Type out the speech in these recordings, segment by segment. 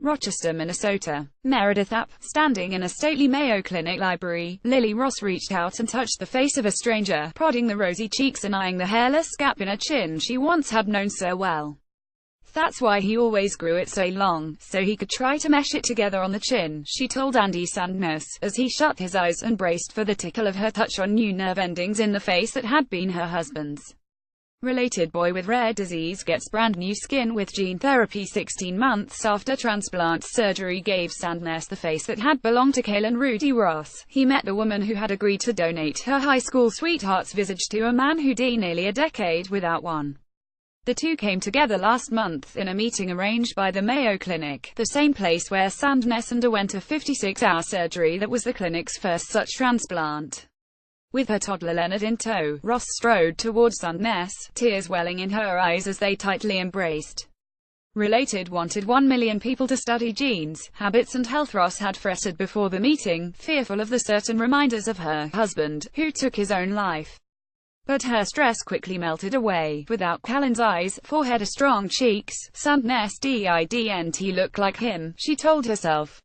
Rochester, Minnesota. Meredith App. Standing in a stately Mayo Clinic library, Lily Ross reached out and touched the face of a stranger, prodding the rosy cheeks and eyeing the hairless gap in her chin she once had known so well. That's why he always grew it so long, so he could try to mesh it together on the chin, she told Andy Sandness, as he shut his eyes and braced for the tickle of her touch on new nerve endings in the face that had been her husband's. Related boy with rare disease gets brand new skin with gene therapy. 16 months after transplant surgery gave Sandness the face that had belonged to Kaylin Rudy Ross. He met the woman who had agreed to donate her high school sweetheart's visage to a man who'd been nearly a decade without one. The two came together last month in a meeting arranged by the Mayo Clinic, the same place where Sandness underwent a 56-hour surgery that was the clinic's first such transplant. With her toddler Leonard in tow, Ross strode towards Sandness, tears welling in her eyes as they tightly embraced. Related wanted 1 million people to study genes, habits and health. Ross had fretted before the meeting, fearful of the certain reminders of her husband, who took his own life. But her stress quickly melted away. Without Callan's eyes, forehead or strong cheeks, Sandness didn't look like him, she told herself.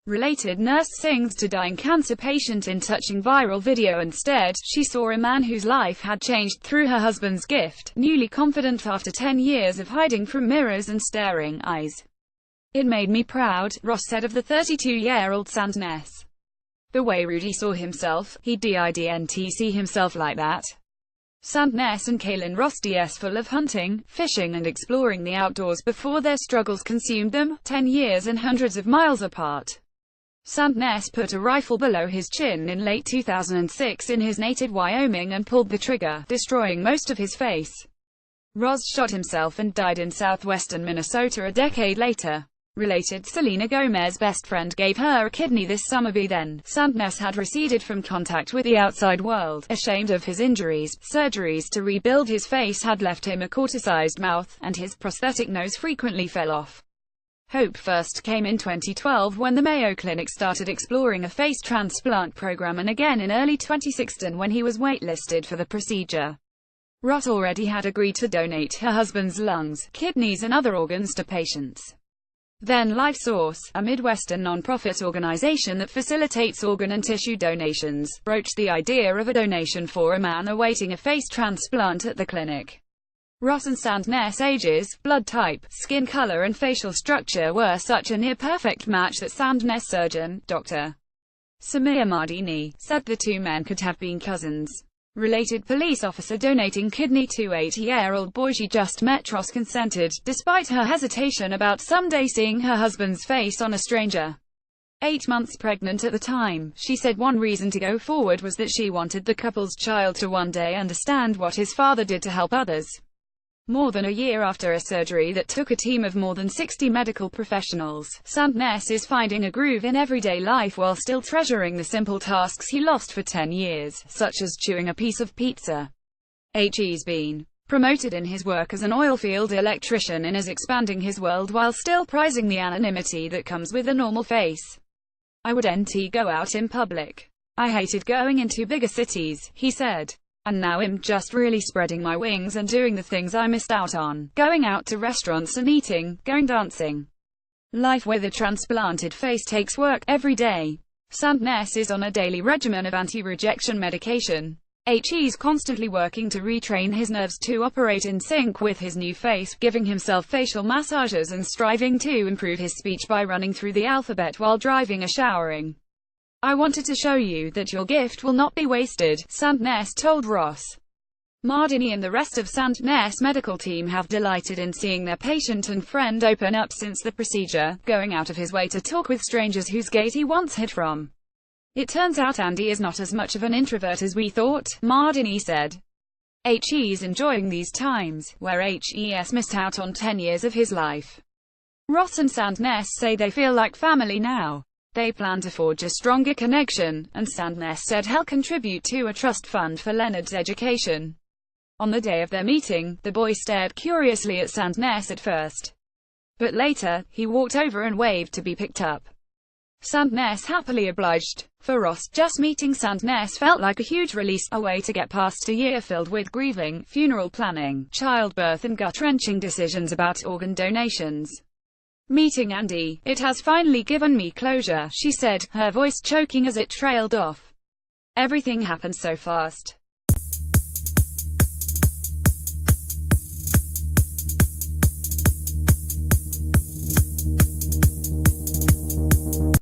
Related nurse sings to dying cancer patient in touching viral video. Instead, she saw a man whose life had changed through her husband's gift, newly confident after 10 years of hiding from mirrors and staring eyes. It made me proud, Ross said of the 32-year-old Sandness. The way Rudy saw himself, he didn't see himself like that. Sandness and Kaylin Ross full of hunting, fishing and exploring the outdoors before their struggles consumed them, 10 years and hundreds of miles apart. Sandness put a rifle below his chin in late 2006 in his native Wyoming and pulled the trigger, destroying most of his face. Ross shot himself and died in southwestern Minnesota a decade later. Related Selena Gomez's best friend gave her a kidney this summer. By then, Sandness had receded from contact with the outside world, ashamed of his injuries. Surgeries to rebuild his face had left him a corticized mouth, and his prosthetic nose frequently fell off. Hope first came in 2012 when the Mayo Clinic started exploring a face transplant program, and again in early 2016 when he was waitlisted for the procedure. Ross already had agreed to donate her husband's lungs, kidneys and other organs to patients. Then LifeSource, a Midwestern non-profit organization that facilitates organ and tissue donations, broached the idea of a donation for a man awaiting a face transplant at the clinic. Ross and Sandness' ages, blood type, skin color and facial structure were such a near-perfect match that Sandness surgeon, Dr. Samir Mardini, said the two men could have been cousins. Related police officer donating kidney to 80-year-old boy she just met. Ross consented, despite her hesitation about someday seeing her husband's face on a stranger. 8 months pregnant at the time, she said one reason to go forward was that she wanted the couple's child to one day understand what his father did to help others. More than a year after a surgery that took a team of more than 60 medical professionals, Sandness is finding a groove in everyday life while still treasuring the simple tasks he lost for 10 years, such as chewing a piece of pizza. He's been promoted in his work as an oilfield electrician and is expanding his world while still prizing the anonymity that comes with a normal face. I wouldn't go out in public. I hated going into bigger cities, he said. And now I'm just really spreading my wings and doing the things I missed out on, going out to restaurants and eating, going dancing. Life with a transplanted face takes work, every day. Sandness is on a daily regimen of anti-rejection medication. He's constantly working to retrain his nerves to operate in sync with his new face, giving himself facial massages and striving to improve his speech by running through the alphabet while driving or showering. I wanted to show you that your gift will not be wasted, Sandness told Ross. Mardini and the rest of Sandness' medical team have delighted in seeing their patient and friend open up since the procedure, going out of his way to talk with strangers whose gaze he once hid from. It turns out Andy is not as much of an introvert as we thought, Mardini said. He's enjoying these times, where he's missed out on 10 years of his life. Ross and Sandness say they feel like family now. They plan to forge a stronger connection, and Sandness said he'll contribute to a trust fund for Leonard's education. On the day of their meeting, the boy stared curiously at Sandness at first. But later, he walked over and waved to be picked up. Sandness happily obliged. For Ross, just meeting Sandness felt like a huge release, a way to get past a year filled with grieving, funeral planning, childbirth and gut-wrenching decisions about organ donations. Meeting Andy, it has finally given me closure, she said, her voice choking as it trailed off. Everything happened so fast.